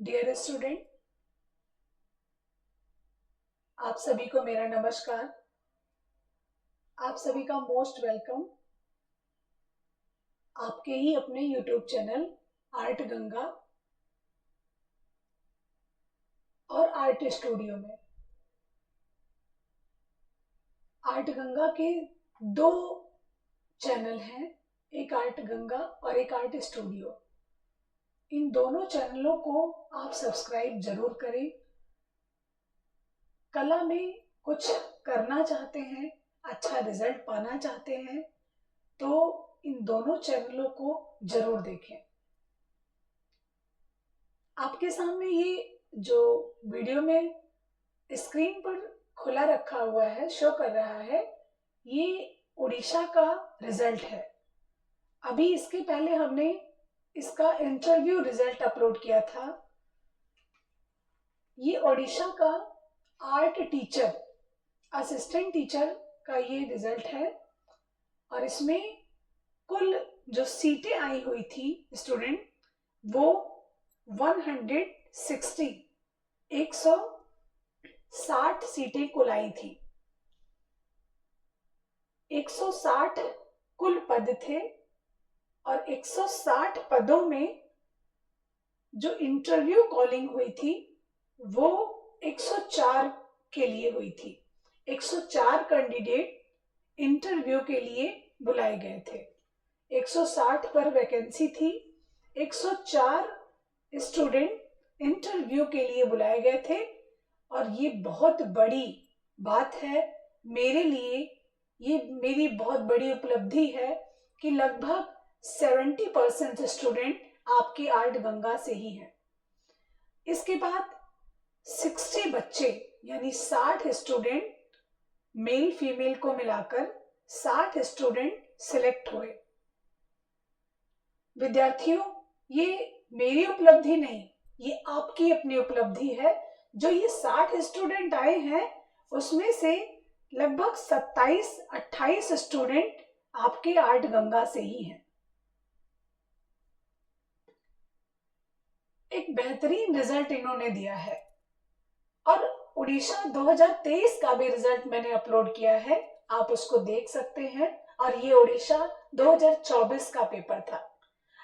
Dear student, आप सभी को मेरा नमस्कार। आप सभी का मोस्ट वेलकम आपके ही अपने यूट्यूब चैनल आर्ट गंगा और आर्ट स्टूडियो में। आर्ट गंगा के दो चैनल हैं, एक आर्ट गंगा और एक आर्ट स्टूडियो। इन दोनों चैनलों को आप सब्सक्राइब जरूर करें। कला में कुछ करना चाहते हैं, अच्छा रिजल्ट पाना चाहते हैं तो इन दोनों चैनलों को जरूर देखें। आपके सामने ये जो वीडियो में स्क्रीन पर खुला रखा हुआ है, शो कर रहा है, ये उड़ीसा का रिजल्ट है। अभी इसके पहले हमने इसका इंटरव्यू रिजल्ट अपलोड किया था। ये उड़ीसा का आर्ट टीचर, असिस्टेंट टीचर का ये रिजल्ट है और इसमें कुल जो सीटें आई हुई थी स्टूडेंट, वो 160 160 सीटें कुल आई थी। 160 कुल पद थे और 160 पदों में जो इंटरव्यू कॉलिंग हुई थी वो 104 के लिए हुई थी। 104 कैंडिडेट इंटरव्यू के लिए बुलाए गए थे। 160 पर वैकेंसी थी। 104 स्टूडेंट इंटरव्यू के लिए बुलाए गए थे और ये बहुत बड़ी बात है मेरे लिए। ये मेरी बहुत बड़ी उपलब्धि है कि लगभग 70% स्टूडेंट आपके आर्ट गंगा से ही हैं। इसके बाद 60 बच्चे यानी 60 स्टूडेंट, मेल फीमेल को मिलाकर 60 स्टूडेंट सिलेक्ट हुए। विद्यार्थियों, ये मेरी उपलब्धि नहीं, ये आपकी अपनी उपलब्धि है। जो ये 60 स्टूडेंट आए हैं उसमें से लगभग 27-28 स्टूडेंट आपके आर्ट गंगा से ही हैं। एक बेहतरीन रिजल्ट इन्होंने दिया है और उड़ीसा 2023 का भी रिजल्ट मैंने अपलोड किया है, आप उसको देख सकते हैं। और ये उड़ीसा 2024 का पेपर था।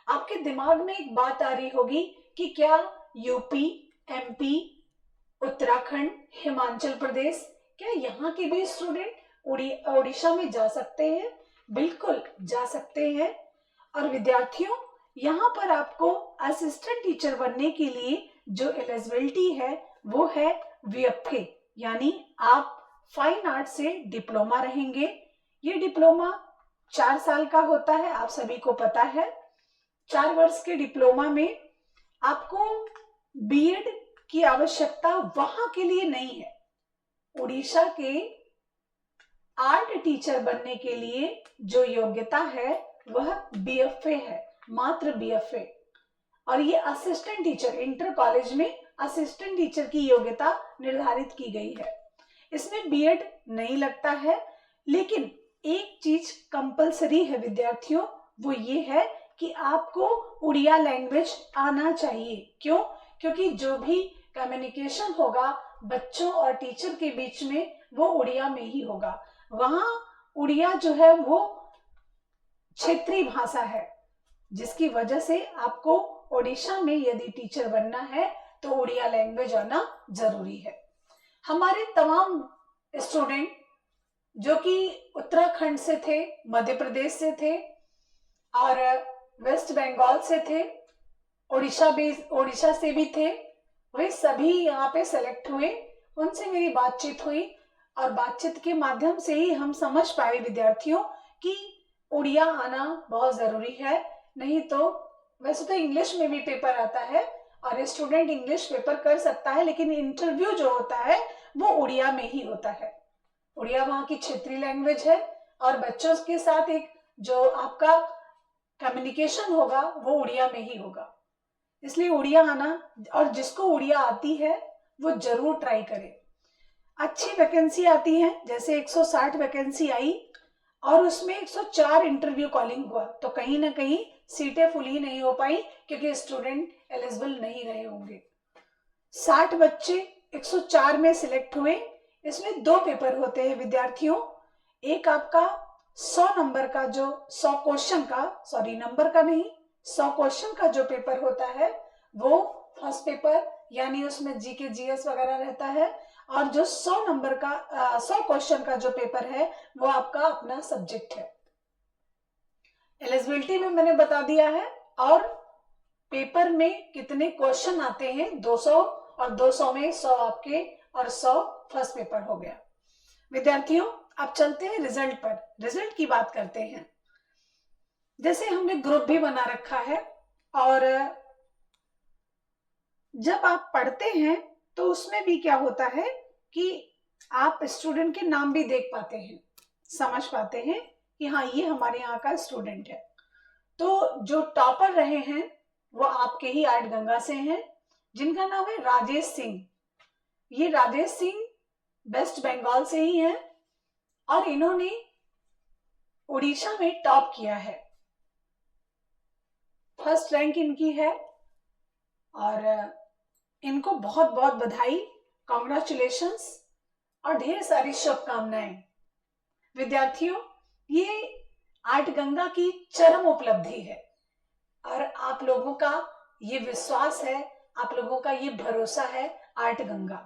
आपके दिमाग में एक बात आ रही होगी कि क्या यूपी, एमपी, उत्तराखंड, हिमाचल प्रदेश, क्या यहाँ के भी स्टूडेंट उड़ीसा में जा सकते हैं? बिल्कुल जा सकते हैं। और विद्यार्थियों, यहाँ पर आपको असिस्टेंट टीचर बनने के लिए जो एलिजिबिलिटी है वो है VFA, यानी आप फाइन आर्ट से डिप्लोमा रहेंगे। ये डिप्लोमा 4 साल का होता है, आप सभी को पता है। 4 वर्ष के डिप्लोमा में आपको बीएड की आवश्यकता वहां के लिए नहीं है। उड़ीसा के आर्ट टीचर बनने के लिए जो योग्यता है वह BFA है, मात्र BFA। और ये असिस्टेंट टीचर, इंटर कॉलेज में असिस्टेंट टीचर की योग्यता निर्धारित की गई है। इसमें बीएड नहीं लगता है, लेकिन एक चीज कंपलसरी है विद्यार्थियों, वो ये है कि आपको उड़िया लैंग्वेज आना चाहिए। क्यों? क्योंकि जो भी कम्युनिकेशन होगा बच्चों और टीचर के बीच में वो उड़िया में ही होगा। वहां उड़िया जो है वो क्षेत्रीय भाषा है, जिसकी वजह से आपको ओडिशा में यदि टीचर बनना है तो उड़िया लैंग्वेज आना जरूरी है। हमारे तमाम स्टूडेंट जो कि उत्तराखंड से थे, मध्य प्रदेश से थे और वेस्ट बंगाल से थे, उड़ीसा से भी थे, वे सभी यहाँ पे सेलेक्ट हुए। उनसे मेरी बातचीत हुई और बातचीत के माध्यम से ही हम समझ पाए विद्यार्थियों कि उड़िया आना बहुत जरूरी है। नहीं तो वैसे तो इंग्लिश में भी पेपर आता है और स्टूडेंट इंग्लिश पेपर कर सकता है, लेकिन इंटरव्यू जो होता है वो उड़िया में ही होता है। उड़िया वहाँ की क्षेत्रीय लैंग्वेज है और बच्चों के साथ एक जो आपका कम्युनिकेशन होगा वो उड़िया में ही होगा। इसलिए उड़िया आना, और जिसको उड़िया आती है वो जरूर ट्राई करे। अच्छी वैकेंसी आती है, जैसे 160 वैकेंसी आई और उसमें 104 इंटरव्यू कॉलिंग हुआ, तो कहीं ना कहीं सीटें फुल ही नहीं हो पाई क्योंकि स्टूडेंट एलिजिबल नहीं रहे होंगे। 60 बच्चे 104 में सिलेक्ट हुए। इसमें 2 पेपर होते हैं विद्यार्थियों। एक आपका 100 नंबर का जो 100 क्वेश्चन का, सॉरी नंबर का नहीं, 100 क्वेश्चन का जो पेपर होता है वो फर्स्ट पेपर, यानी उसमें जीके जीएस वगैरह रहता है। और जो 100 नंबर का 100 क्वेश्चन का जो पेपर है वो आपका अपना सब्जेक्ट है। एलिजिबिलिटी में मैंने बता दिया है। और पेपर में कितने क्वेश्चन आते हैं, 200, और 200 में 100 आपके और 100 फर्स्ट पेपर हो गया। विद्यार्थियों अब चलते हैं रिजल्ट पर, रिजल्ट की बात करते हैं। जैसे हमने ग्रुप भी बना रखा है, और जब आप पढ़ते हैं तो उसमें भी क्या होता है कि आप स्टूडेंट के नाम भी देख पाते हैं, समझ पाते हैं कि हाँ ये हमारे यहाँ का स्टूडेंट है। तो जो टॉपर रहे हैं वो आपके ही आर्ट गंगा से हैं, जिनका नाम है राजेश सिंह। ये राजेश सिंह वेस्ट बंगाल से ही हैं और इन्होंने उड़ीसा में टॉप किया है, फर्स्ट रैंक इनकी है। और इनको बहुत बहुत बधाई, कॉन्ग्रेचुलेशंस और ढेर सारी शुभकामनाएं। विद्यार्थियों ये आर्ट गंगा की चरम उपलब्धि है, और आप लोगों का ये विश्वास है, आप लोगों का ये भरोसा है आर्ट गंगा।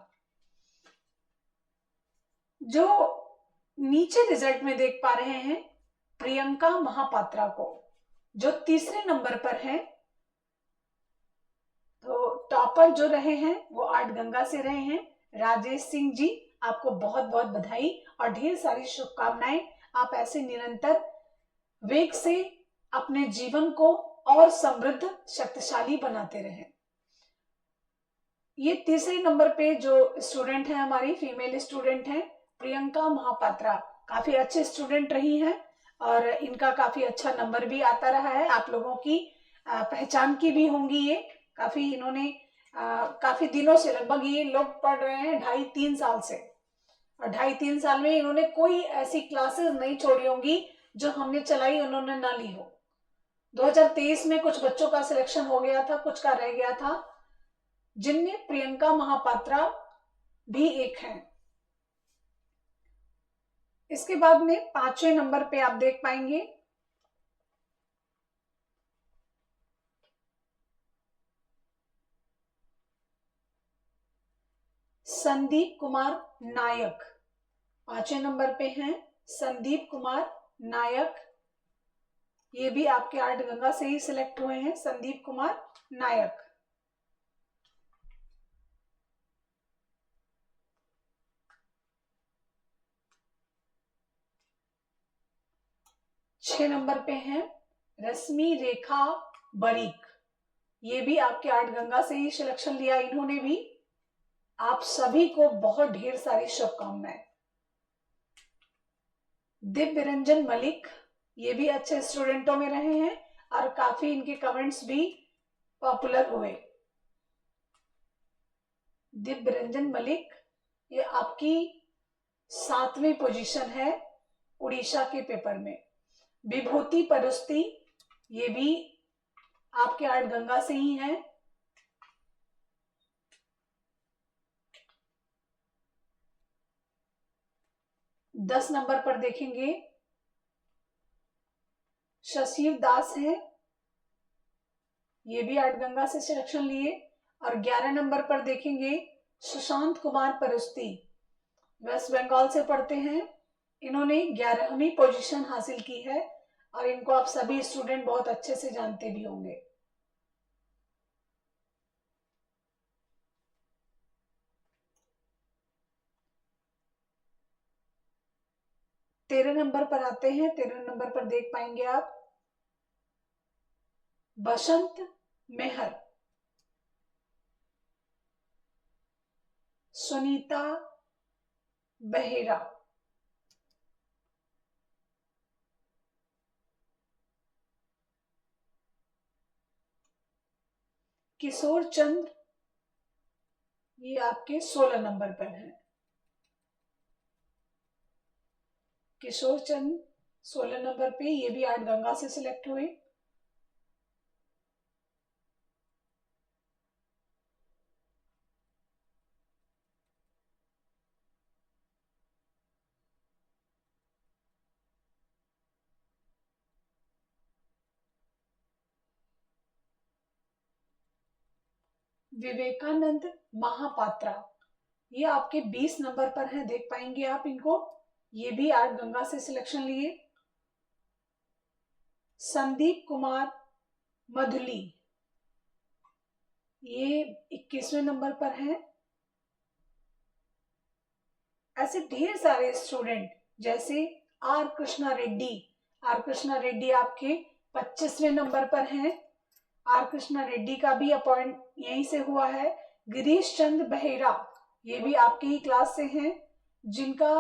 जो नीचे रिजल्ट में देख पा रहे हैं प्रियंका महापात्रा को, जो तीसरे नंबर पर हैं। तो टॉपर जो रहे हैं वो आर्ट गंगा से रहे हैं राजेश सिंह जी, आपको बहुत बहुत बधाई और ढेर सारी शुभकामनाएं। आप ऐसे निरंतर वेग से अपने जीवन को और समृद्ध शक्तिशाली बनाते रहें। ये तीसरे नंबर पे जो स्टूडेंट है, हमारी फीमेल स्टूडेंट है प्रियंका महापात्रा, काफी अच्छे स्टूडेंट रही हैं और इनका काफी अच्छा नंबर भी आता रहा है। आप लोगों की पहचान की भी होंगी ये, काफी इन्होंने काफी दिनों से, लगभग ये लोग पढ़ रहे हैं 2.5-3 साल से, और 2.5-3 साल में इन्होंने कोई ऐसी क्लासेस नहीं छोड़ी होंगी जो हमने चलाई उन्होंने ना ली हो। 2023 में कुछ बच्चों का सिलेक्शन हो गया था, कुछ का रह गया था, जिनमें प्रियंका महापात्रा भी एक हैं। इसके बाद में 5वें नंबर पे आप देख पाएंगे संदीप कुमार नायक। 5वें नंबर पे हैं संदीप कुमार नायक, ये भी आपके आर्ट गंगा से ही सिलेक्ट हुए हैं, संदीप कुमार नायक। छह नंबर पे हैं रश्मि रेखा बरीक, ये भी आपके आर्ट गंगा से ही सिलेक्शन लिया इन्होंने भी। आप सभी को बहुत ढेर सारी शुभकामनाएं। दिव्य रंजन मलिक, ये भी अच्छे स्टूडेंटों में रहे हैं और काफी इनके कमेंट्स भी पॉपुलर हुए। दिव्य रंजन मलिक, ये आपकी 7वीं पोजीशन है उड़ीसा के पेपर में। विभूति परुस्ती, ये भी आपके आर्ट गंगा से ही हैं। दस नंबर पर देखेंगे शशिव दास हैं, ये भी आर्ट गंगा से सिलेक्शन लिए। और 11 नंबर पर देखेंगे सुशांत कुमार परुस्ती, वेस्ट बंगाल से पढ़ते हैं, इन्होंने 11वीं पोजीशन हासिल की है और इनको आप सभी स्टूडेंट बहुत अच्छे से जानते भी होंगे। तेरह नंबर पर आते हैं, 13 नंबर पर देख पाएंगे आप बसंत मेहर, सुनीता बेहेरा, किशोर चंद्र, ये आपके 16 नंबर पर हैं। किशोर चंद्र 16 नंबर पे, ये भी आर्ट गंगा से सिलेक्ट हुए। विवेकानंद महापात्रा, ये आपके 20 नंबर पर हैं, देख पाएंगे आप इनको, ये भी आर्ट गंगा से सिलेक्शन लिए। संदीप कुमार मधुली, ये 21वें नंबर पर हैं। ऐसे ढेर सारे स्टूडेंट जैसे आर कृष्णा रेड्डी आपके 25वें नंबर पर हैं। आर कृष्णा रेड्डी का भी अपॉइंट यहीं से हुआ है। गिरीश चंद्र बेहेरा, ये भी आपके ही क्लास से हैं, जिनका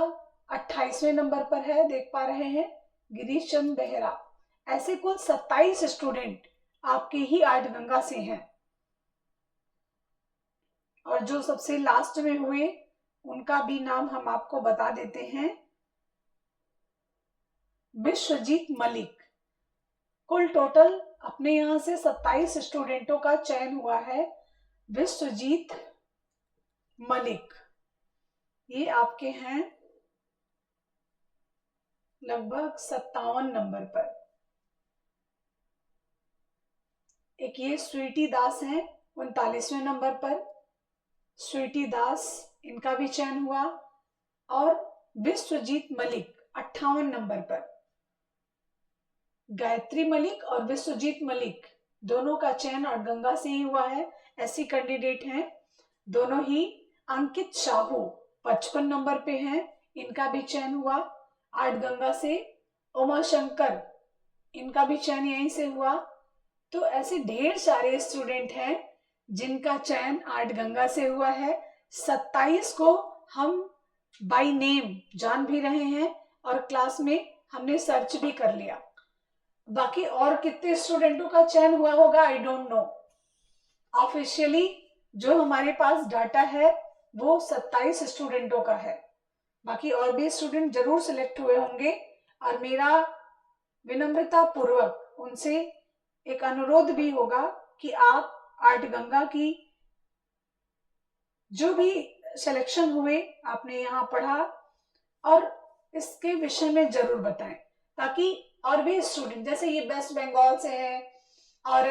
28वें नंबर पर है, देख पा रहे हैं, गिरीश चंद्र बेहेरा। ऐसे कुल 27 स्टूडेंट आपके ही आर्ट गंगा से हैं। और जो सबसे लास्ट में हुए उनका भी नाम हम आपको बता देते हैं, विश्वजीत मलिक। कुल टोटल अपने यहां से 27 स्टूडेंटों का चयन हुआ है। विश्वजीत मलिक, ये आपके हैं लगभग 57 नंबर पर। एक ये स्वीटी दास हैं 39वें नंबर पर, स्वीटी दास, इनका भी चयन हुआ। और विश्वजीत मलिक 58 नंबर पर। गायत्री मलिक और विश्वजीत मलिक दोनों का चयन आर्ट गंगा से ही हुआ है। ऐसी कैंडिडेट हैं दोनों ही। अंकित साहू 55 नंबर पे हैं, इनका भी चयन हुआ आर्ट गंगा से। उमा शंकर, इनका भी चयन यहीं से हुआ। तो ऐसे ढेर सारे स्टूडेंट हैं जिनका चयन आर्ट गंगा से हुआ है। 27 को हम बाय नेम जान भी रहे हैं और क्लास में हमने सर्च भी कर लिया। बाकी और कितने स्टूडेंटों का चयन हुआ होगा आई डोंट नो। ऑफिशियली जो हमारे पास डाटा है वो 27 स्टूडेंटों का है। बाकी और भी स्टूडेंट जरूर सिलेक्ट हुए होंगे। और मेरा विनम्रता पूर्वक उनसे एक अनुरोध भी होगा कि आप आर्ट गंगा की जो भी सिलेक्शन हुए आपने यहाँ पढ़ा और इसके विषय में जरूर बताएं, ताकि और भी स्टूडेंट, जैसे ये वेस्ट बंगाल से हैं और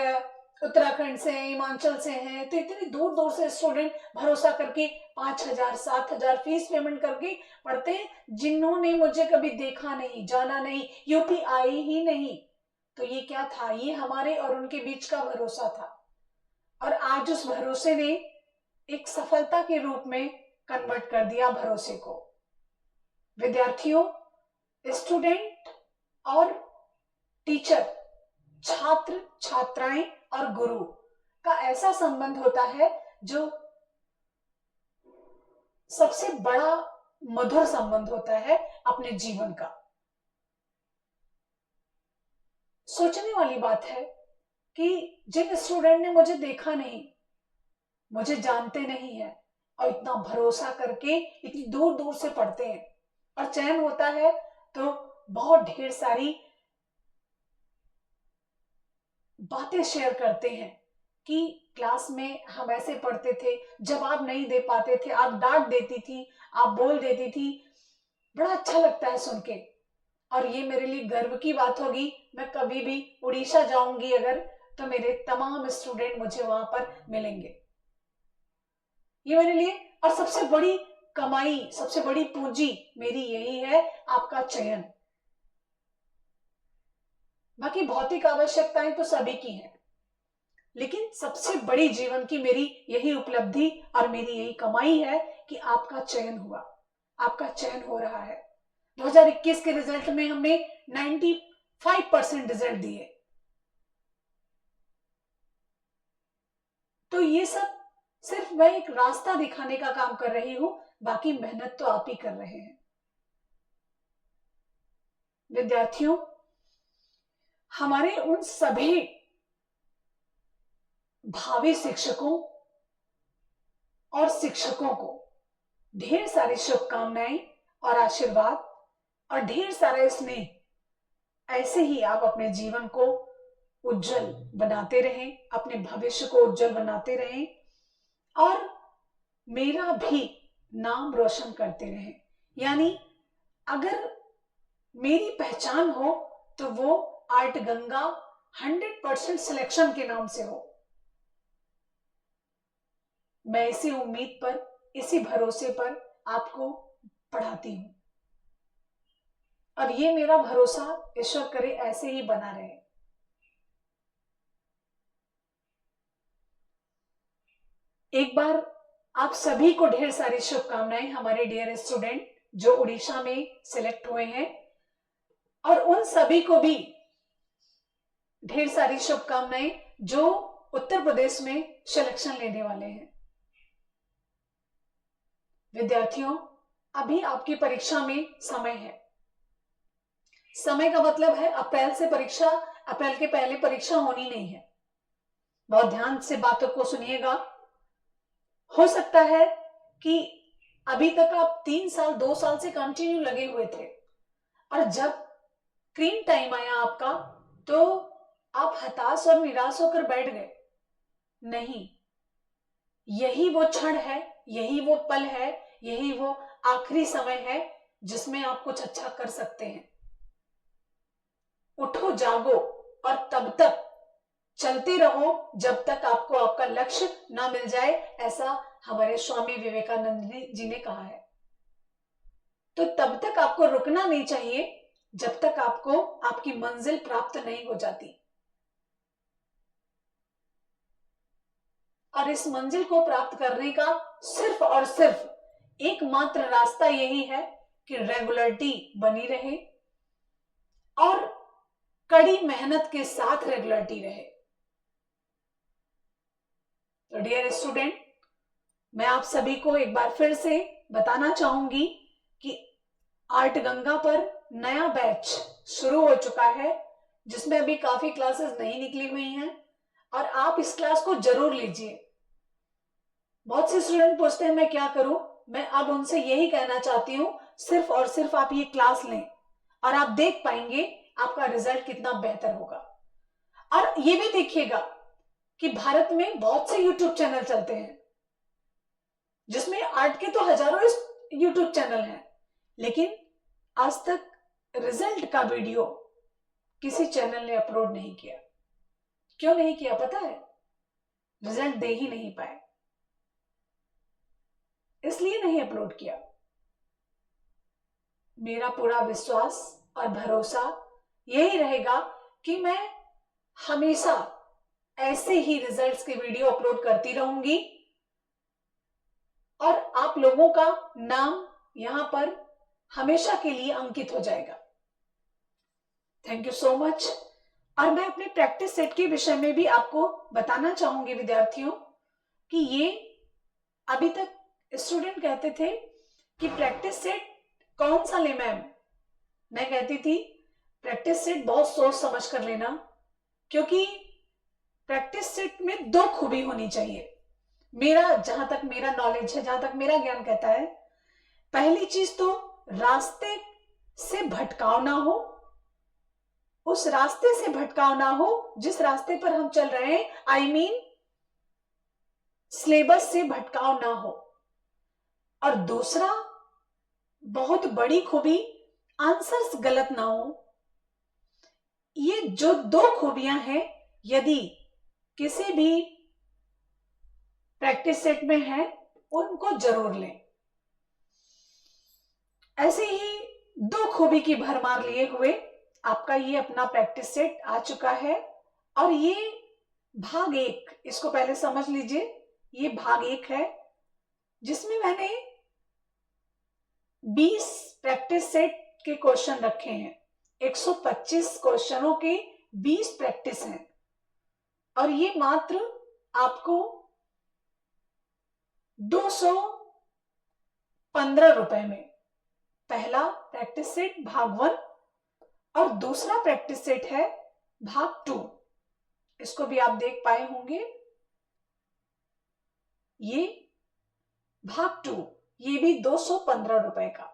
उत्तराखंड से हैं, हिमाचल से हैं, तो इतनी दूर दूर से स्टूडेंट भरोसा करके 5,000 7,000 फीस पेमेंट करके पढ़ते हैं, जिन्होंने मुझे कभी देखा नहीं, जाना नहीं, यूपी आए ही नहीं। तो ये क्या था, ये हमारे और उनके बीच का भरोसा था। और आज उस भरोसे ने एक सफलता के रूप में कन्वर्ट कर दिया भरोसे को। विद्यार्थियों, स्टूडेंट और टीचर, छात्र छात्राएं और गुरु का ऐसा संबंध होता है जो सबसे बड़ा मधुर संबंध होता है अपने जीवन का। सोचने वाली बात है कि जिन स्टूडेंट ने मुझे देखा नहीं, मुझे जानते नहीं है और इतना भरोसा करके इतनी दूर दूर से पढ़ते हैं और चयन होता है, तो बहुत ढेर सारी बातें शेयर करते हैं कि क्लास में हम ऐसे पढ़ते थे, जवाब नहीं दे पाते थे, आप डांट देती थी, आप बोल देती थी। बड़ा अच्छा लगता है सुन के। और ये मेरे लिए गर्व की बात होगी, मैं कभी भी उड़ीसा जाऊंगी अगर, तो मेरे तमाम स्टूडेंट मुझे वहां पर मिलेंगे। ये मेरे लिए, और सबसे बड़ी कमाई, सबसे बड़ी पूंजी मेरी यही है, आपका चयन। बाकी भौतिक आवश्यकताएं तो सभी की हैं, लेकिन सबसे बड़ी जीवन की मेरी यही उपलब्धि और मेरी यही कमाई है कि आपका चयन हुआ, आपका चयन हो रहा है। 2021 के रिजल्ट में हमने 95% रिजल्ट दिए। तो ये सब सिर्फ मैं एक रास्ता दिखाने का काम कर रही हूं, बाकी मेहनत तो आप ही कर रहे हैं। विद्यार्थियों, हमारे उन सभी भावी शिक्षकों और शिक्षकों को ढेर सारी शुभकामनाएं और आशीर्वाद और ढेर सारा स्नेह। ऐसे ही आप अपने जीवन को उज्जवल बनाते रहें, अपने भविष्य को उज्जवल बनाते रहें और मेरा भी नाम रोशन करते रहें। यानी अगर मेरी पहचान हो तो वो आर्ट गंगा 100% सिलेक्शन के नाम से हो। मैं इसी उम्मीद पर, इसी भरोसे पर आपको पढ़ाती हूं और ये मेरा भरोसा ईश्वर करे ऐसे ही बना रहे। एक बार आप सभी को ढेर सारी शुभकामनाएं हमारे डियर स्टूडेंट जो उड़ीसा में सिलेक्ट हुए हैं, और उन सभी को भी ढेर सारी शुभकामनाएं जो उत्तर प्रदेश में सिलेक्शन लेने वाले हैं। विद्यार्थियों, अभी आपकी परीक्षा में समय है। समय का मतलब है अप्रैल से परीक्षा, अप्रैल के पहले परीक्षा होनी नहीं है। बहुत ध्यान से बातों को सुनिएगा। हो सकता है कि अभी तक आप 3 साल 2 साल से कंटिन्यू लगे हुए थे और जब स्क्रीन टाइम आया आपका तो आप हताश और निराश होकर बैठ गए। नहीं, यही वो क्षण है, यही वो पल है, यही वो आखिरी समय है जिसमें आप कुछ अच्छा कर सकते हैं। उठो, जागो और तब तक चलते रहो जब तक आपको आपका लक्ष्य ना मिल जाए, ऐसा हमारे स्वामी विवेकानंद जी ने कहा है। तो तब तक आपको रुकना नहीं चाहिए जब तक आपको आपकी मंजिल प्राप्त नहीं हो जाती। और इस मंजिल को प्राप्त करने का सिर्फ और सिर्फ एकमात्र रास्ता यही है कि रेगुलरिटी बनी रहे और कड़ी मेहनत के साथ रेगुलरिटी रहे। तो डियर स्टूडेंट, मैं आप सभी को एक बार फिर से बताना चाहूंगी कि आर्ट गंगा पर नया बैच शुरू हो चुका है जिसमें अभी काफी क्लासेस नहीं निकली हुई हैं और आप इस क्लास को जरूर लीजिए। बहुत से स्टूडेंट पूछते हैं मैं क्या करूं, मैं अब उनसे यही कहना चाहती हूं सिर्फ और सिर्फ आप ये क्लास लें और आप देख पाएंगे आपका रिजल्ट कितना बेहतर होगा। और ये भी देखिएगा कि भारत में बहुत से यूट्यूब चैनल चलते हैं जिसमें आर्ट के तो हजारों यूट्यूब चैनल हैं, लेकिन आज तक रिजल्ट का वीडियो किसी चैनल ने अपलोड नहीं किया। क्यों नहीं किया पता है? रिजल्ट दे ही नहीं पाए, इसलिए नहीं अपलोड किया। मेरा पूरा विश्वास और भरोसा यही रहेगा कि मैं हमेशा ऐसे ही रिजल्ट्स के वीडियो अपलोड करती रहूंगी और आप लोगों का नाम यहां पर हमेशा के लिए अंकित हो जाएगा। Thank you so much. और मैं अपने प्रैक्टिस सेट के विषय में भी आपको बताना चाहूंगी विद्यार्थियों कि ये अभी तक स्टूडेंट कहते थे कि प्रैक्टिस सेट कौन सा ले मैम। मैं कहती थी प्रैक्टिस सेट बहुत सोच समझ कर लेना, क्योंकि प्रैक्टिस सेट में 2 खूबी होनी चाहिए। मेरा जहां तक मेरा नॉलेज है, जहां तक मेरा ज्ञान कहता है, पहली चीज तो रास्ते से भटकाव ना हो, उस रास्ते से भटकाव ना हो जिस रास्ते पर हम चल रहे हैं, आई मीन सिलेबस से भटकाव ना हो। और दूसरा बहुत बड़ी खूबी, आंसर्स गलत ना हो। ये जो 2 खूबियां हैं, यदि किसी भी प्रैक्टिस सेट में है उनको जरूर लें। ऐसे ही 2 खूबी की भरमार लिए हुए आपका ये अपना प्रैक्टिस सेट आ चुका है और ये भाग 1, इसको पहले समझ लीजिए। ये भाग 1 है जिसमें मैंने 20 प्रैक्टिस सेट के क्वेश्चन रखे हैं। 125 क्वेश्चनों के 20 प्रैक्टिस हैं और ये मात्र आपको 215 रुपए में पहला प्रैक्टिस सेट भाग 1 और दूसरा प्रैक्टिस सेट है भाग 2। इसको भी आप देख पाए होंगे। ये भाग 2, ये भी 215 रुपए का,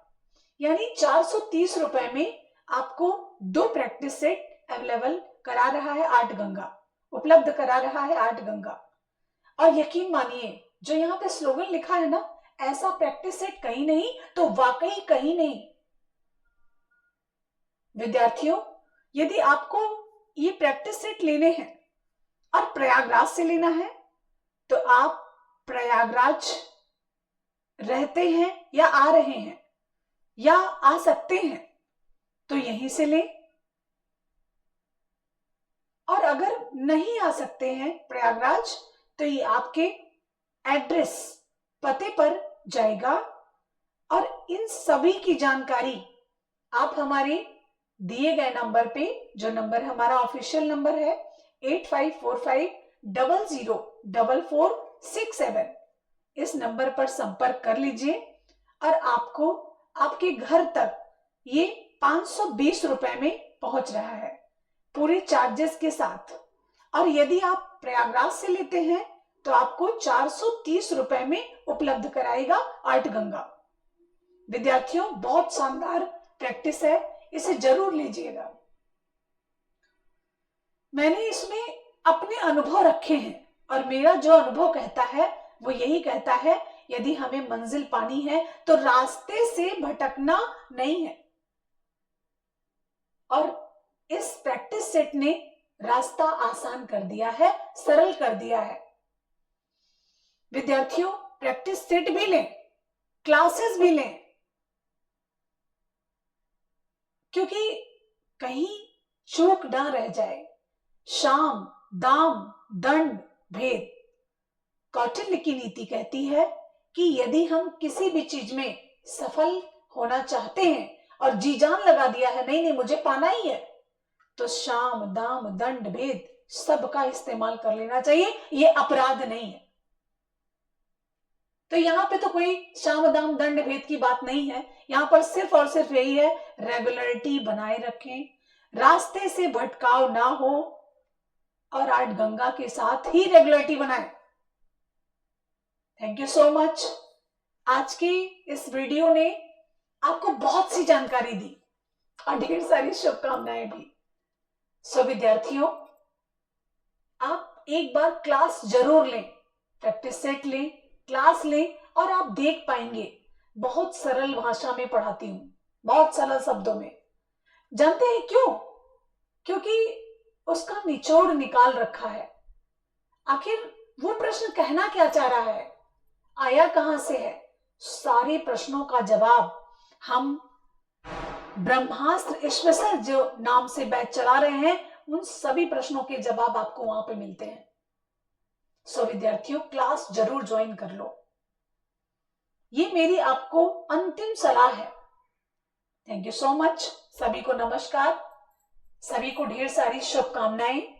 यानी 430 रुपए में आपको 2 प्रैक्टिस सेट अवेलेबल करा रहा है आर्ट गंगा, उपलब्ध करा रहा है आर्ट गंगा। और यकीन मानिए जो यहाँ पे स्लोगन लिखा है ना, ऐसा प्रैक्टिस सेट कहीं नहीं तो वाकई कहीं नहीं। विद्यार्थियों, यदि आपको ये प्रैक्टिस सेट लेने हैं और प्रयागराज से लेना है तो आप प्रयागराज रहते हैं या आ रहे हैं या आ सकते हैं तो यहीं से लें, और अगर नहीं आ सकते हैं प्रयागराज तो ये आपके एड्रेस पते पर जाएगा। और इन सभी की जानकारी आप हमारे दिए गए नंबर पे, जो नंबर हमारा ऑफिशियल नंबर है 8545004467, इस नंबर पर संपर्क कर लीजिए और आपको आपके घर तक ये 520 रुपए में पहुंच रहा है पूरे चार्जेस के साथ। और यदि आप प्रयागराज से लेते हैं तो आपको 430 रुपए में उपलब्ध कराएगा आर्ट गंगा। विद्यार्थियों, बहुत शानदार प्रैक्टिस है, इसे जरूर लीजिएगा। मैंने इसमें अपने अनुभव रखे हैं और मेरा जो अनुभव कहता है वो यही कहता है, यदि हमें मंजिल पानी है तो रास्ते से भटकना नहीं है। और इस प्रैक्टिस सेट ने रास्ता आसान कर दिया है, सरल कर दिया है। विद्यार्थियों, प्रैक्टिस सेट भी लें, क्लासेस भी लें, क्योंकि कहीं चूक ना रह जाए। शाम, दाम, दंड, भेद। कौटिल्य की नीति कहती है कि यदि हम किसी भी चीज में सफल होना चाहते हैं और जी जान लगा दिया है, नहीं नहीं मुझे पाना ही है, तो शाम, दाम, दंड, भेद सबका इस्तेमाल कर लेना चाहिए। ये अपराध नहीं है। तो यहाँ पे तो कोई शाम, दाम, दंड, भेद की बात नहीं है। यहाँ पर सिर्फ और सिर्फ यही है, रेगुलरिटी बनाए रखें, रास्ते से भटकाव ना हो और आर्ट गंगा के साथ ही रेगुलरिटी बनाए। Thank you so much. आज की इस वीडियो ने आपको बहुत सी जानकारी दी और ढेर सारी शुभकामनाएं भी। सो विद्यार्थियों, आप एक बार क्लास जरूर लें, प्रैक्टिस सेट लें, क्लास लें, और आप देख पाएंगे बहुत सरल भाषा में पढ़ाती हूं, बहुत सरल शब्दों में। जानते हैं क्यों? क्योंकि उसका निचोड़ निकाल रखा है। आखिर वो प्रश्न कहना क्या चाह रहा है, आया कहां से है, सारे प्रश्नों का जवाब हम ब्रह्मास्त्र स्पेशल जो नाम से बैच चला रहे हैं, उन सभी प्रश्नों के जवाब आपको वहां पे मिलते हैं। सो विद्यार्थियों, क्लास जरूर ज्वाइन कर लो, ये मेरी आपको अंतिम सलाह है। Thank you so much. सभी को नमस्कार, सभी को ढेर सारी शुभकामनाएं।